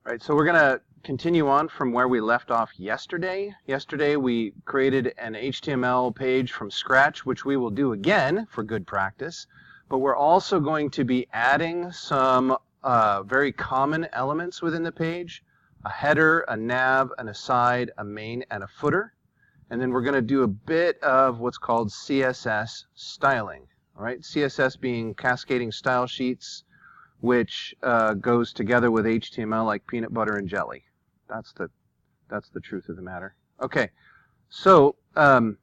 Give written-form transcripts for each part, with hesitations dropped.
All right, so we're going to continue on from where we left off yesterday. Yesterday we created an HTML page from scratch, which we will do again for good practice. But we're also going to be adding some very common elements within the page: a header, a nav, an aside, a main, and a footer. And then we're going to do a bit of what's called CSS styling. All right, CSS being cascading style sheets, which goes together with HTML like peanut butter and jelly. That's the truth of the matter. Okay, so in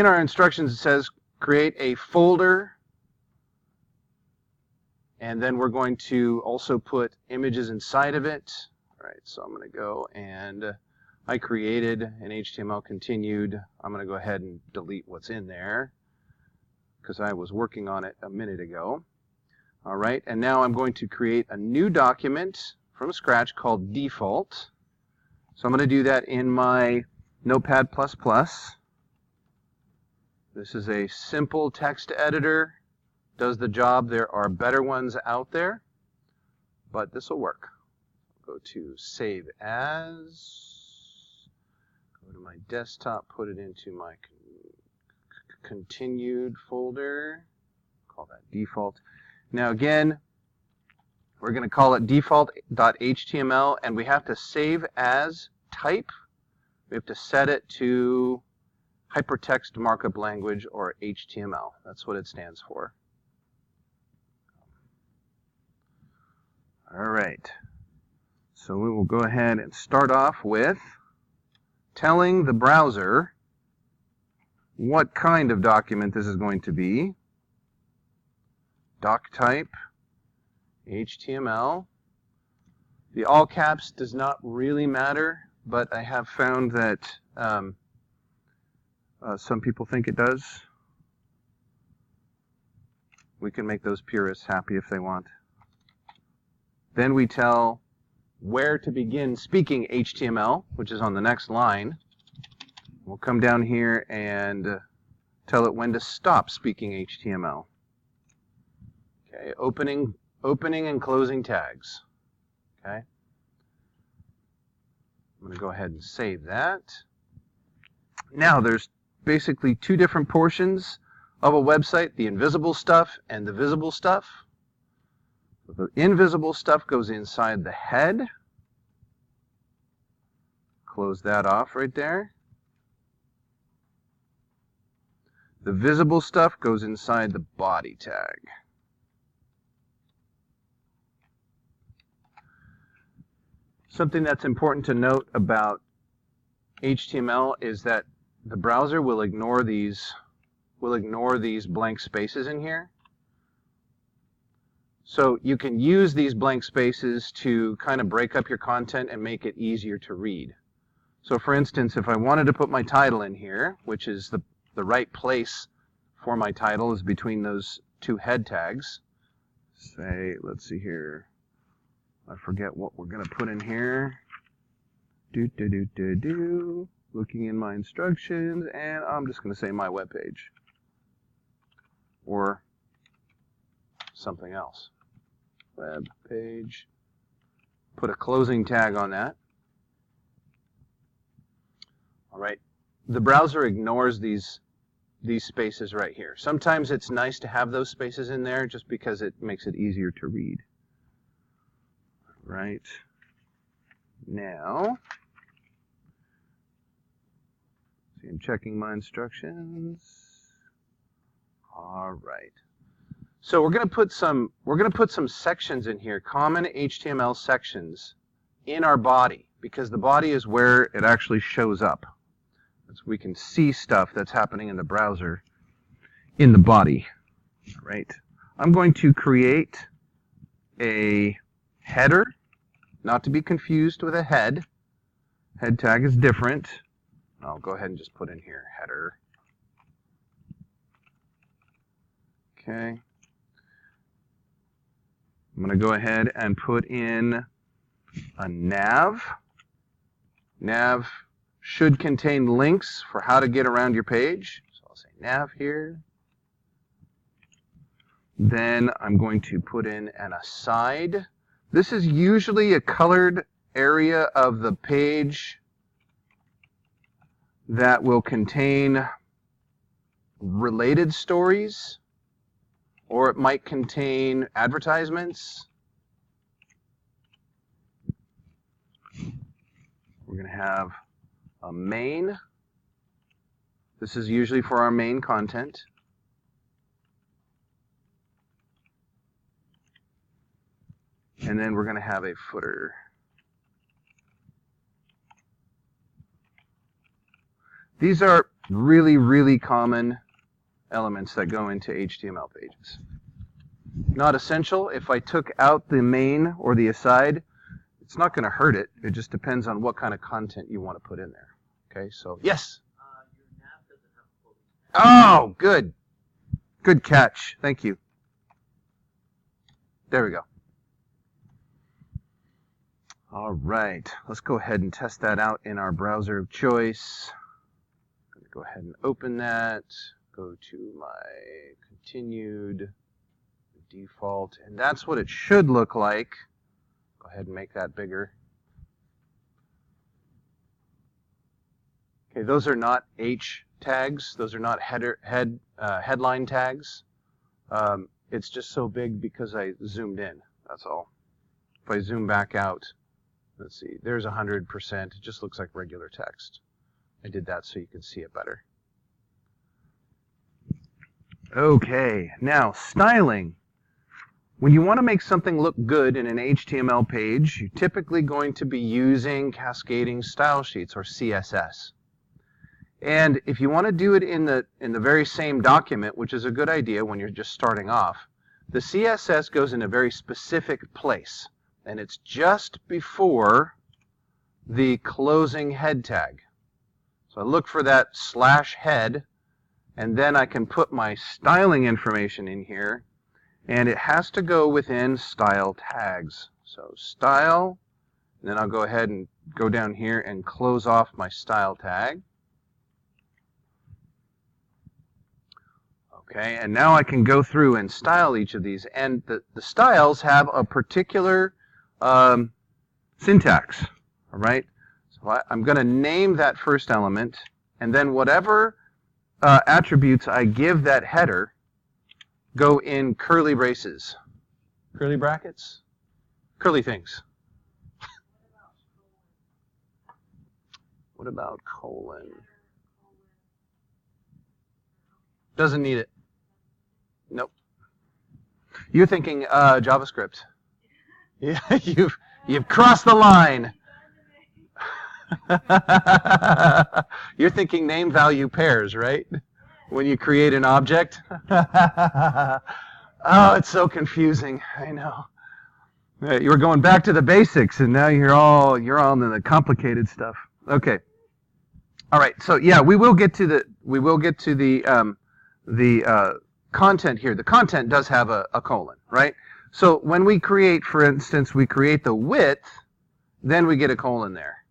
our instructions it says create a folder, and then we're going to also put images inside of it. All right, so I'm going to go and I created an HTML continued. I'm going to go ahead and delete what's in there because I was working on it a minute ago. All right, and now I'm going to create a new document from scratch called default. So I'm going to do that in my Notepad++. This is a simple text editor. Does the job. There are better ones out there, but this will work. Go to Save As. Go to my desktop, put it into my continued folder. Call that default. Now again, we're going to call it default.html, and we have to save as type. We have to set it to hypertext markup language, or HTML. That's what it stands for. All right. So we will go ahead and start off with telling the browser what kind of document this is going to be. Doc type, HTML. The all caps does not really matter, but I have found that some people think it does. We can make those purists happy if they want. Then we tell where to begin speaking HTML, which is on the next line. We'll come down here and tell it when to stop speaking HTML. Okay, opening and closing tags. Okay. I'm going to go ahead and save that. Now there's basically two different portions of a website: the invisible stuff and the visible stuff. The invisible stuff goes inside the head. Close that off right there. The visible stuff goes inside the body tag. Something that's important to note about HTML is that the browser will ignore these blank spaces in here. So you can use these blank spaces to kind of break up your content and make it easier to read. So for instance, if I wanted to put my title in here, which is the right place for my title is between those two head tags. Say, let's see here. I forget what we're going to put in here. Looking in my instructions, and I'm just going to say my web page. Or something else. Web page. Put a closing tag on that. All right. The browser ignores these spaces right here. Sometimes it's nice to have those spaces in there just because it makes it easier to read. Right. Now, see, I'm checking my instructions. All right. So we're going to put some sections in here, common HTML sections, in our body, because the body is where it actually shows up. So we can see stuff that's happening in the browser in the body. All right. I'm going to create a header, not to be confused with a head. Head tag is different. I'll go ahead and just put in here header. Okay. I'm going to go ahead and put in a nav. Nav should contain links for how to get around your page. So I'll say nav here. Then I'm going to put in an aside. This is usually a colored area of the page that will contain related stories, or it might contain advertisements. We're going to have a main. This is usually for our main content. And then we're going to have a footer. These are really, really common elements that go into HTML pages. Not essential. If I took out the main or the aside, it's not going to hurt it. It just depends on what kind of content you want to put in there. Okay, so yes? Your nav doesn't have a Oh, good. Good catch. Thank you. There we go. All right, let's go ahead and test that out in our browser of choice. I'm going to go ahead and open that, go to my continued default, and that's what it should look like. Go ahead and make that bigger. Okay, those are not H tags. Those are not headline tags. It's just so big because I zoomed in, that's all. If I zoom back out, let's see, there's 100%. It just looks like regular text. I did that so you can see it better. Okay, now styling. When you want to make something look good in an HTML page, you're typically going to be using cascading style sheets, or CSS. And if you want to do it in the very same document, which is a good idea when you're just starting off, the CSS goes in a very specific place. And it's just before the closing head tag. So I look for that /head, and then I can put my styling information in here, and it has to go within style tags. So style, and then I'll go ahead and go down here and close off my style tag. Okay, and now I can go through and style each of these, and the styles have a particular syntax, all right? So I'm going to name that first element, and then whatever attributes I give that header go in curly braces. Curly brackets? Curly things. What about colon? Doesn't need it. Nope. You're thinking JavaScript. Yeah, you've crossed the line. You're thinking name value pairs, right? When you create an object. Oh, it's so confusing. I know. You were going back to the basics, and now you're all into the complicated stuff. Okay. All right. So yeah, we will get to the content here. The content does have a colon, right? So when we create, for instance, we create the width, then we get a colon there.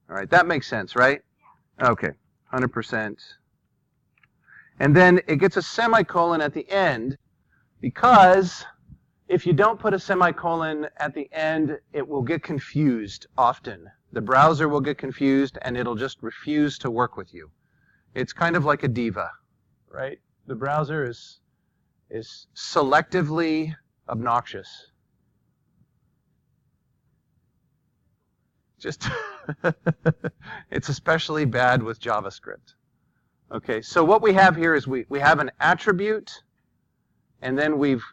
All right, that makes sense, right? Okay, 100%. And then it gets a semicolon at the end, because if you don't put a semicolon at the end, it will get confused often. The browser will get confused, and it'll just refuse to work with you. It's kind of like a diva, right? The browser is selectively obnoxious. Just it's especially bad with JavaScript. Okay, so what we have here is we have an attribute, and then we've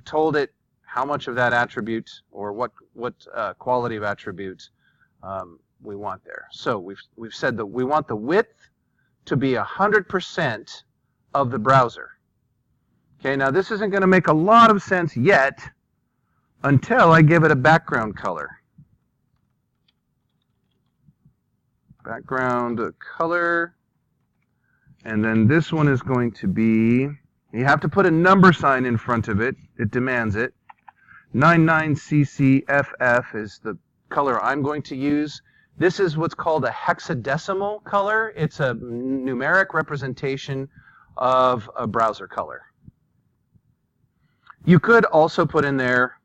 told it how much of that attribute, or what quality of attribute we want there. So we've said that we want the width to be 100% of the browser. Okay, now this isn't going to make a lot of sense yet until I give it a background color. Background color, and then this one is going to be, you have to put a number sign in front of it, it demands it. 99CCFF is the color I'm going to use. This is what's called a hexadecimal color. It's a numeric representation of a browser color. You could also put in there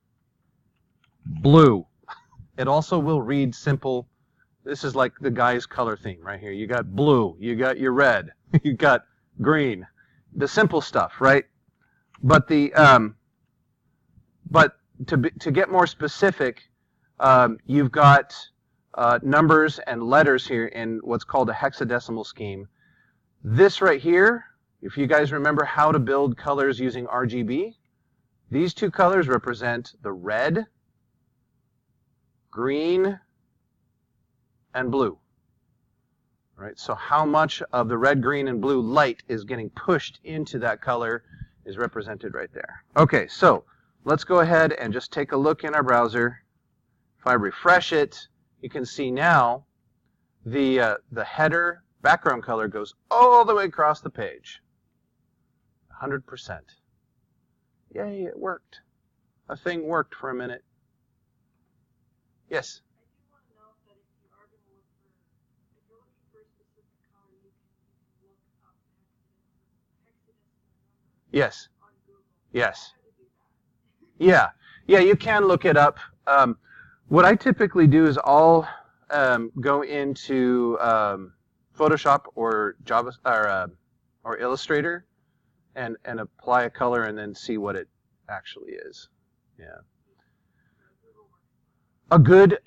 blue. It also will read simple. This is like the guy's color theme right here. You got blue, you got your red, you got green. The simple stuff, right? But to get more specific, you've got numbers and letters here in what's called a hexadecimal scheme. This right here, if you guys remember how to build colors using RGB, these two colors represent the red, green, and blue. Right? So how much of the red, green, and blue light is getting pushed into that color is represented right there. Okay, so let's go ahead and just take a look in our browser. If I refresh it, you can see now the header background color goes all the way across the page. 100%. Yay, it worked. A thing worked for a minute. Yes? I do want to note that if you are going to look for, if you're looking for a specific color, you can look up hexadecimal number Yes. on Google. Yes. I had to do that. Yeah, you can look it up. What I typically do is I'll go into Photoshop or Java or Illustrator and apply a color and then see what it actually is. Yeah. A good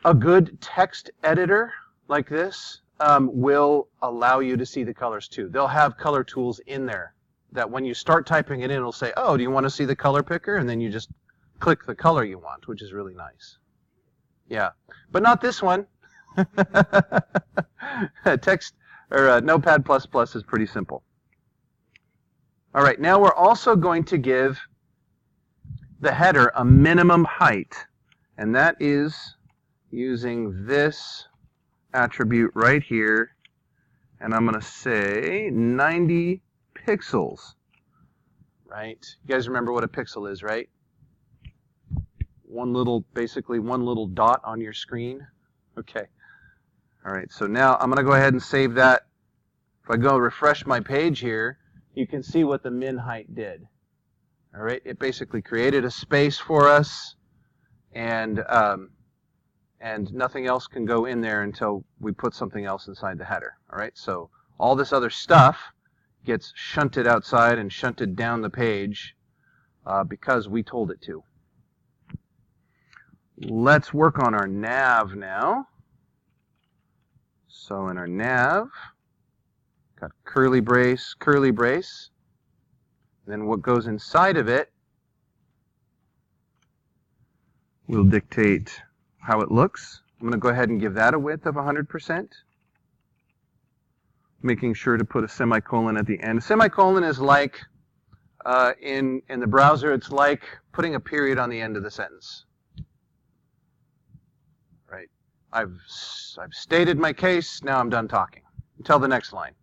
text editor like this will allow you to see the colors too. They'll have color tools in there that when you start typing it in, it'll say, oh, do you want to see the color picker? And then you just click the color you want, which is really nice. Yeah, but not this one. Text or Notepad++ is pretty simple. All right, now we're also going to give the header a minimum height, and that is using this attribute right here, and I'm going to say 90 pixels, right? You guys remember what a pixel is, right? Basically one little dot on your screen. Okay. All right, so now I'm going to go ahead and save that. If I go refresh my page here, you can see what the min height did. All right, it basically created a space for us, and nothing else can go in there until we put something else inside the header. All right, so all this other stuff gets shunted outside and shunted down the page because we told it to. Let's work on our nav now. So in our nav, got curly brace, then what goes inside of it will dictate how it looks. I'm going to go ahead and give that a width of 100%, making sure to put a semicolon at the end. Semicolon is like, in the browser, it's like putting a period on the end of the sentence. Right? I've stated my case, now I'm done talking. Until the next line.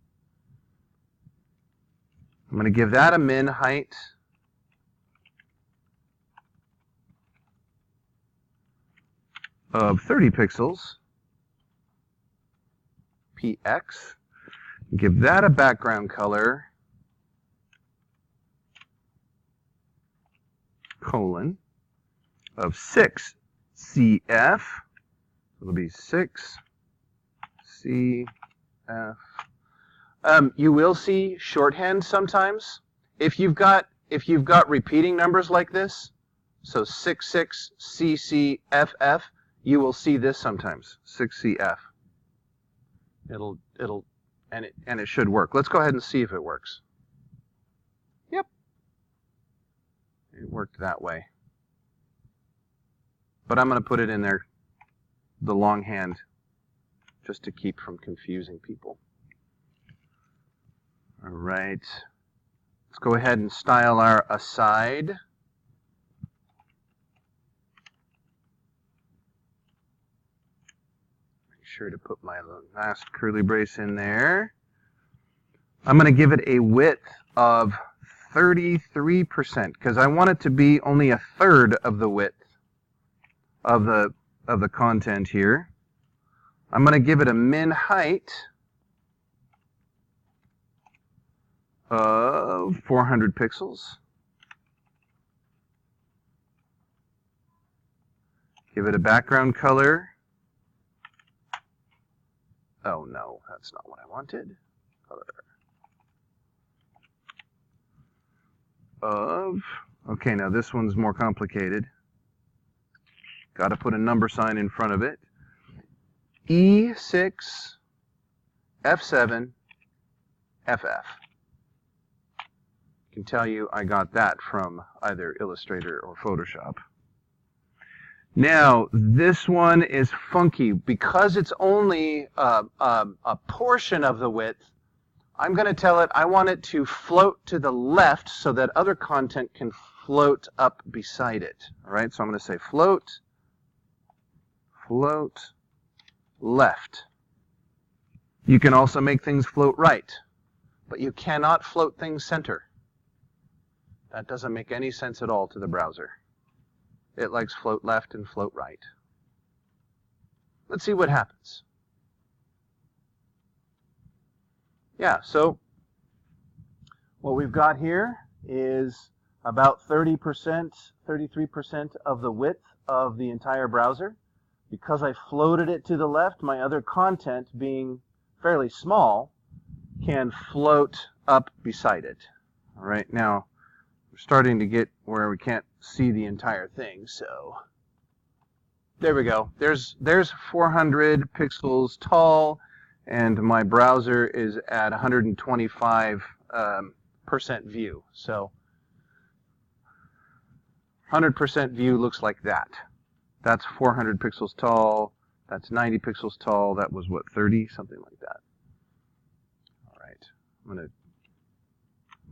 I'm going to give that a min height of 30 pixels, px. Give that a background color, colon, of 6 CF. It'll be 6 CF. You will see shorthand sometimes. If you've got repeating numbers like this, so 66CCFF, you will see this sometimes, 6CF. And it should work. Let's go ahead and see if it works. Yep. It worked that way. But I'm going to put it in there, the longhand, just to keep from confusing people. All right. Let's go ahead and style our aside. Make sure to put my last curly brace in there. I'm going to give it a width of 33% because I want it to be only a third of the width of the content here. I'm going to give it a min height of 400 pixels. Give it a background color. Oh no, that's not what I wanted. Color of, okay, now this one's more complicated. Got to put a number sign in front of it. E6, F7, FF. I can tell you I got that from either Illustrator or Photoshop. Now, this one is funky. Because it's only a portion of the width, I'm going to tell it I want it to float to the left so that other content can float up beside it. All right, so I'm going to say float, float, left. You can also make things float right, but you cannot float things center. That doesn't make any sense at all to the browser. It likes float left and float right. Let's see what happens. Yeah, so what we've got here is about 30%, 33% of the width of the entire browser. Because I floated it to the left, my other content, being fairly small, can float up beside it. All right, now we're starting to get where we can't see the entire thing, so there we go. There's 400 pixels tall, and my browser is at 125% view. So 100% view looks like that. That's 400 pixels tall. That's 90 pixels tall. That was what, 30, something like that. All right, I'm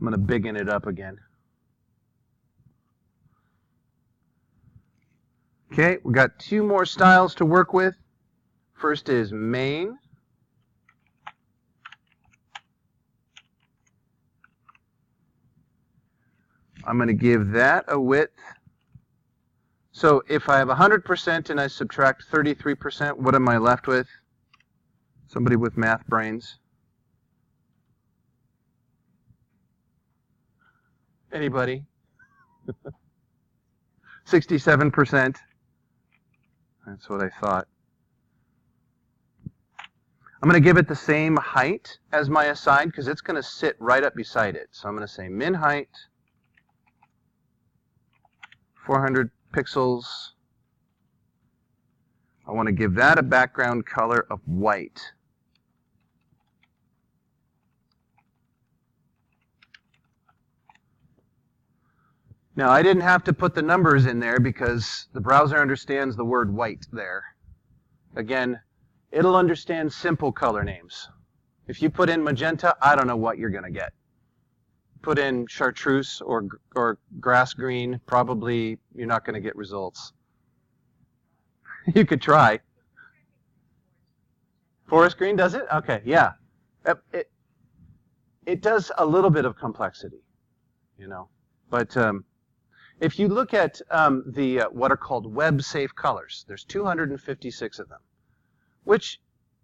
gonna biggin it up again. Okay, we got two more styles to work with. First is main. I'm going to give that a width. So if I have 100% and I subtract 33%, what am I left with? Somebody with math brains? Anybody? 67%. That's what I thought. I'm going to give it the same height as my aside because it's going to sit right up beside it. So I'm going to say min height, 400 pixels. I want to give that a background color of white. Now, I didn't have to put the numbers in there because the browser understands the word white there. Again, it'll understand simple color names. If you put in magenta, I don't know what you're going to get. Put in chartreuse or grass green, probably you're not going to get results. You could try. Forest green does it? Okay, yeah. It does a little bit of complexity, you know. But if you look at what are called web-safe colors, there's 256 of them, which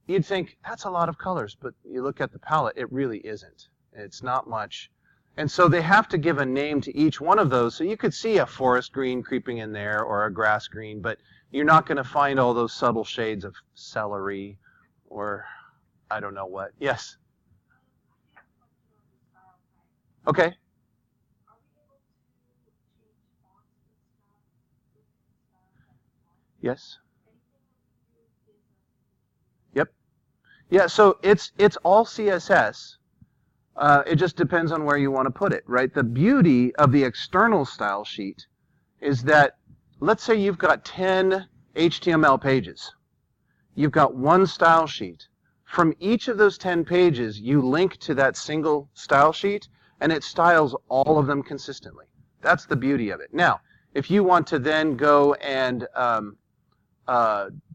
you'd think that's a lot of colors, but you look at the palette, it really isn't. It's not much. And so they have to give a name to each one of those. So you could see a forest green creeping in there or a grass green, but you're not going to find all those subtle shades of celery or I don't know what. Yes? Okay. Yes? Yep. Yeah, so it's all CSS. It just depends on where you want to put it, right? The beauty of the external style sheet is that, let's say you've got 10 HTML pages. You've got one style sheet. From each of those 10 pages, you link to that single style sheet, and it styles all of them consistently. That's the beauty of it. Now, if you want to then go and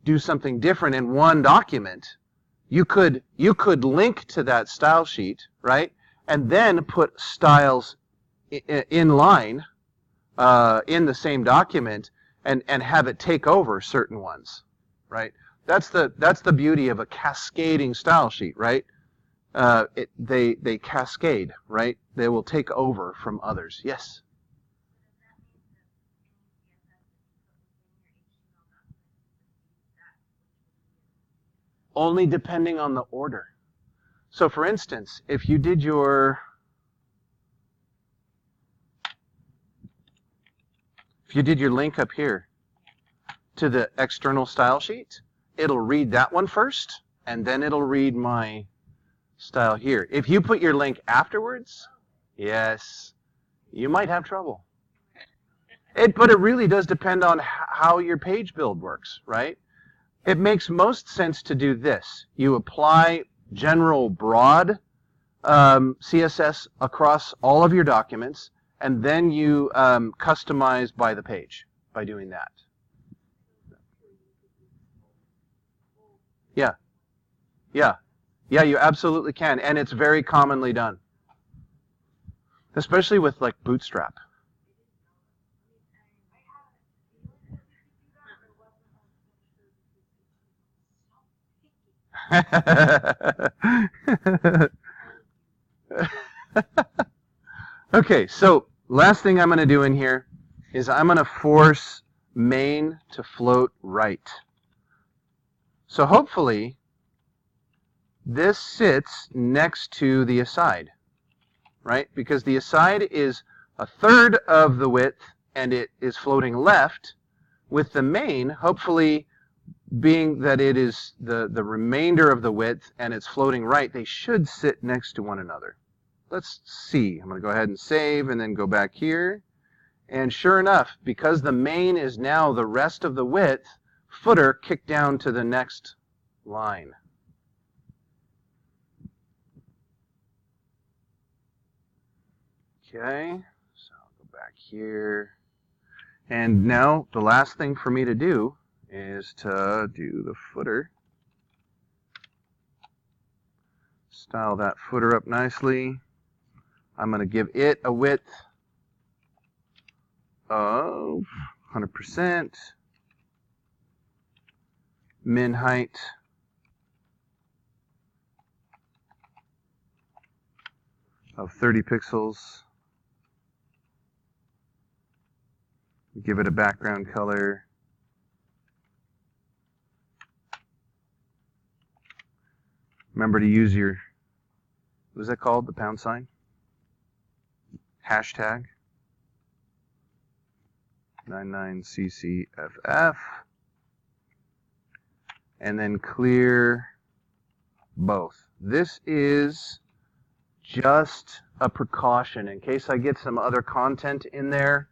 do something different in one document, you could link to that style sheet, right? And then put styles in line in the same document and have it take over certain ones, right? That's the beauty of a cascading style sheet, right? They cascade, right? They will take over from others. Yes? only depending on the order. So for instance, if you did your link up here to the external style sheet, it'll read that one first, and then it'll read my style here. If you put your link afterwards, yes, you might have trouble. But it really does depend on how your page build works, right? It makes most sense to do this. You apply general broad CSS across all of your documents, and then you customize by the page by doing that. Yeah. Yeah. Yeah, you absolutely can, and it's very commonly done. Especially with like Bootstrap. Okay, so last thing I'm going to do in here is I'm going to force main to float right. So hopefully this sits next to the aside, right? Because the aside is a third of the width and it is floating left, with the main hopefully being that it is the remainder of the width and it's floating right. They should sit next to one another. Let's see. I'm going to go ahead and save and then go back here. And sure enough, because the main is now the rest of the width, footer kicked down to the next line. Okay, so I'll go back here. And now the last thing for me to do is to do the footer. Style that footer up nicely. I'm going to give it a width of 100%. Min height of 30 pixels. Give it a background color. Remember to use your, what is that called? The pound sign? Hashtag 99CCFF. And then clear both. This is just a precaution in case I get some other content in there.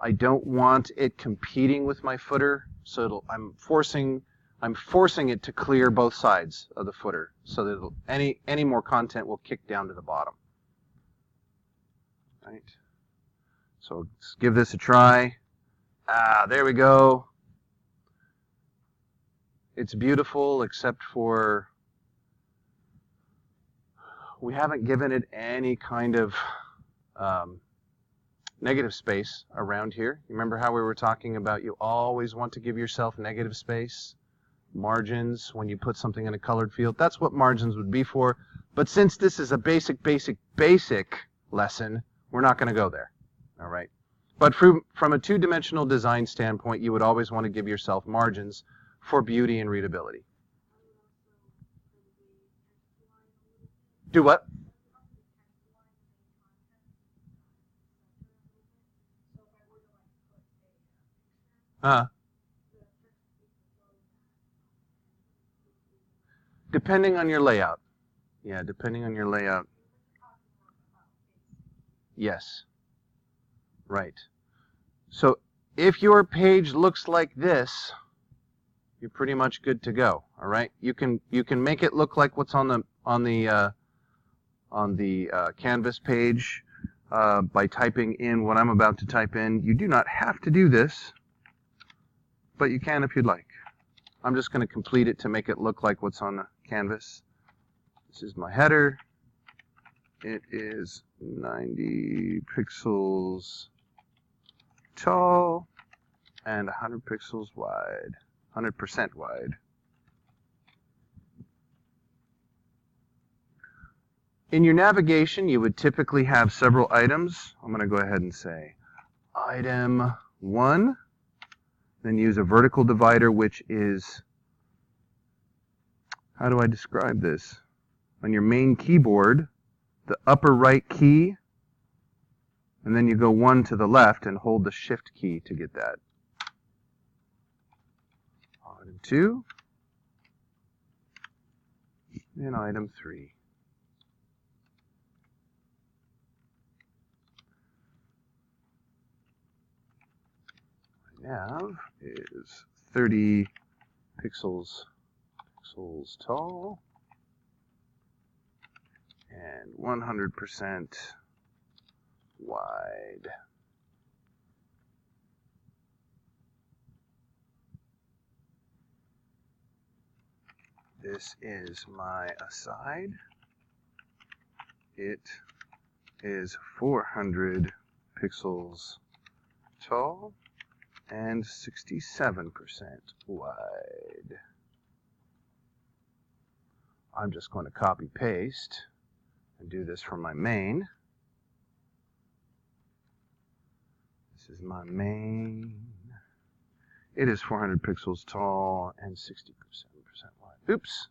I don't want it competing with my footer, so I'm forcing it to clear both sides of the footer, so that any more content will kick down to the bottom. Right. So let's give this a try. There we go. It's beautiful, except for we haven't given it any kind of negative space around here. You remember how we were talking about you always want to give yourself negative space, margins, when you put something in a colored field? That's what margins would be for. But since this is a basic lesson, we're not going to go there. All right. But from a two-dimensional design standpoint, you would always want to give yourself margins for beauty and readability. Do what? Depending on your layout. Yeah, depending on your layout. Yes. Right. So if your page looks like this, you're pretty much good to go. All right. You can make it look like what's on the Canvas page by typing in what I'm about to type in. You do not have to do this, but you can if you'd like. I'm just going to complete it to make it look like what's on the Canvas. This is my header. It is 90 pixels tall and 100 pixels wide, 100% wide. In your navigation, you would typically have several items. I'm going to go ahead and say item 1, then use a vertical divider, which is How do I describe this? On your main keyboard, the upper right key, and then you go one to the left and hold the shift key to get that. Item 2 and item 3. What I have is 30 pixels tall and 100% wide. This is my aside. It is 400 pixels tall and 67% wide. I'm just going to copy paste and do this for my main. This is my main. It is 400 pixels tall and 67% wide. Oops,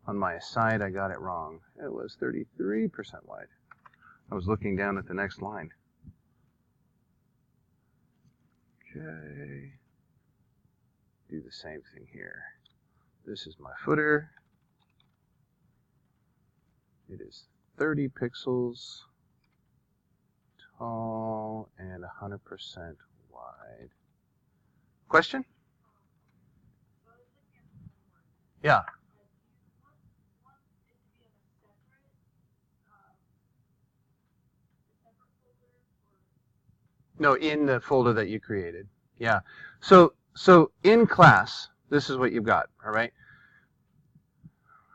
on my aside I got it wrong. It was 33% wide. I was looking down at the next line. Okay, do the same thing here. This is my footer. It is 30 pixels tall and 100% wide. Question? Yeah. No, in the folder that you created. Yeah. So in class, this is what you've got, all right?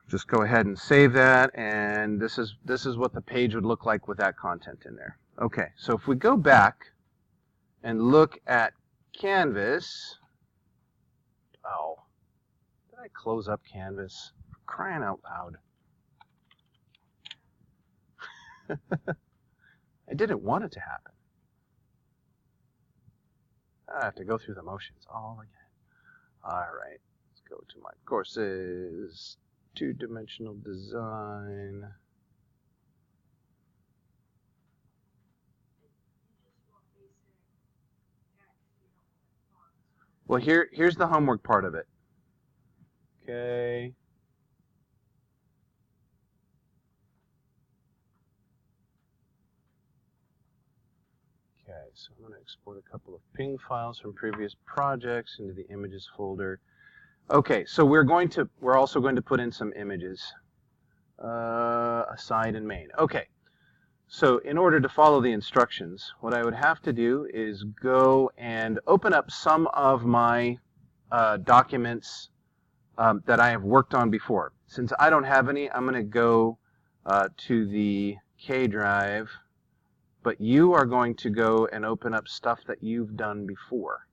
Just go ahead and save that, and this is what the page would look like with that content in there. Okay, so if we go back and look at Canvas, oh, did I close up Canvas? For crying out loud. I didn't want it to happen. I have to go through the motions all again. All right, let's go to my courses, two-dimensional design. Well, here's the homework part of it. Okay. Okay, so I'm going to export a couple of ping files from previous projects into the images folder. Okay, so we're also going to put in some images, aside and main. Okay, so in order to follow the instructions, what I would have to do is go and open up some of my documents that I have worked on before. Since I don't have any, I'm going to go to the K drive, but you are going to go and open up stuff that you've done before.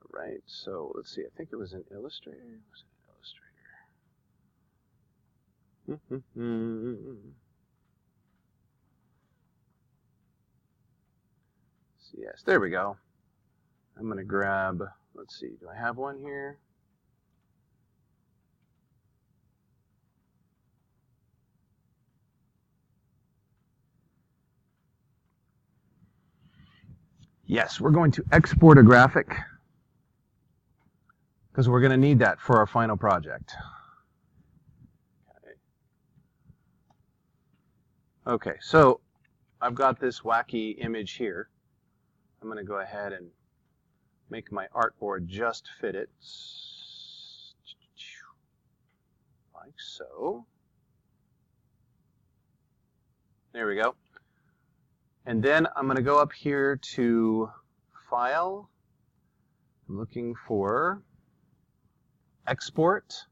All right, so let's see, I think it was in Illustrator. Was it Illustrator? So yes, there we go. I'm going to grab, let's see, do I have one here? Yes, we're going to export a graphic because we're going to need that for our final project. Okay, so I've got this wacky image here. I'm going to go ahead and make my artboard just fit it, like so. There we go. And then I'm going to go up here to File. I'm looking for Export,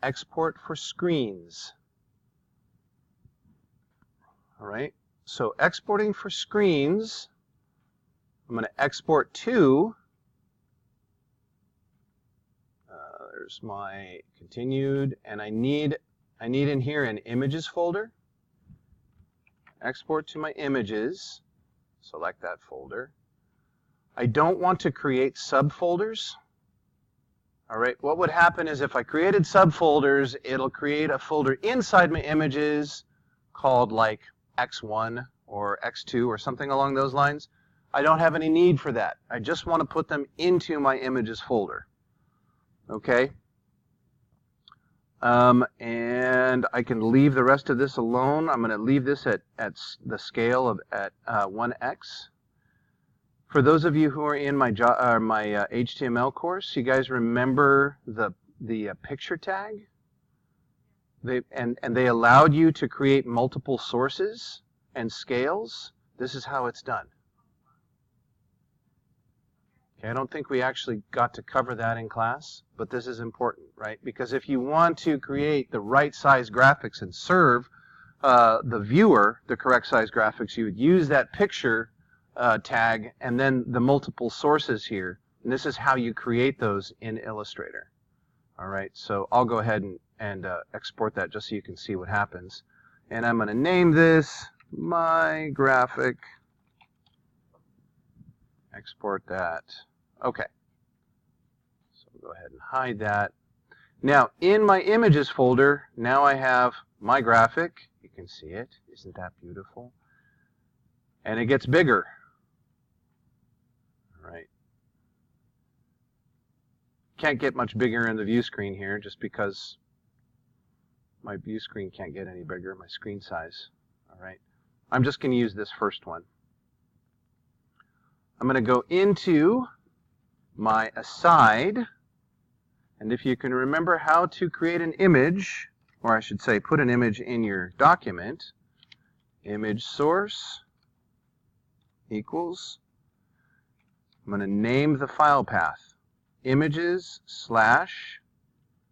Export for Screens. All right, so exporting for screens, I'm going to export to, there's my continued, and I need in here an images folder. Export to my images, select that folder. I don't want to create subfolders. All right, what would happen is if I created subfolders, it'll create a folder inside my images called like X1 or X2 or something along those lines. I don't have any need for that. I just want to put them into my images folder. Okay? And I can leave the rest of this alone. I'm going to leave this at the scale of 1x. For those of you who are in my HTML course, you guys remember the picture tag? They allowed you to create multiple sources and scales. This is how it's done. Okay, I don't think we actually got to cover that in class, but this is important, right? Because if you want to create the right size graphics and serve the viewer the correct size graphics, you would use that picture tag and then the multiple sources here. And this is how you create those in Illustrator. All right, so I'll go ahead and export that just so you can see what happens. And I'm going to name this my graphic. Export that. Okay. So go ahead and hide that. Now, in my images folder, now I have my graphic. You can see it. Isn't that beautiful? And it gets bigger. All right. Can't get much bigger in the view screen here just because my view screen can't get any bigger, my screen size. All right. I'm just going to use this first one. I'm going to go into my aside, and if you can remember how to create an image, or I should say put an image in your document, image source equals, I'm going to name the file path, images slash,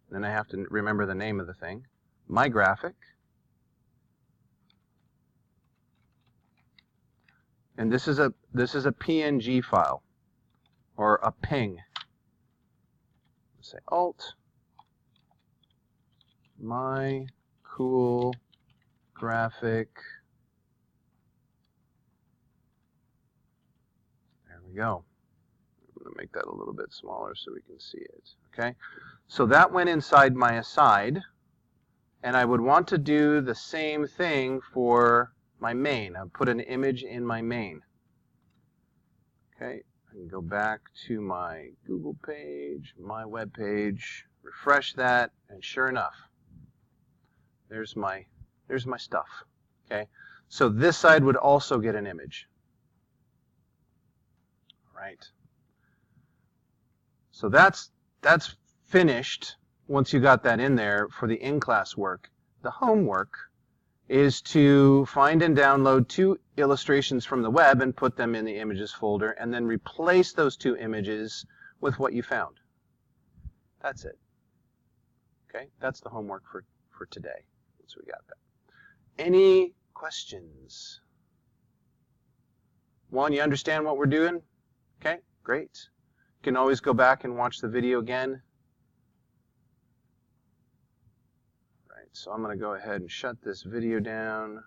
then I have to remember the name of the thing, my graphic, and this is a PNG file, or a ping. Let's say alt, my cool graphic. There we go. I'm going to make that a little bit smaller so we can see it. Okay, so that went inside my aside, and I would want to do the same thing for my main. I'll put an image in my main. Okay, I can go back to my Google page, my web page, refresh that, and sure enough, there's my stuff. Okay, so this side would also get an image. All right. So that's finished once you got that in there for the in-class work. The homework is to find and download 2 illustrations from the web and put them in the images folder, and then replace those 2 images with what you found. That's it. Okay, that's the homework for today. So we got that. Any questions? Juan, you understand what we're doing? Okay, great. You can always go back and watch the video again. Right, so I'm going to go ahead and shut this video down.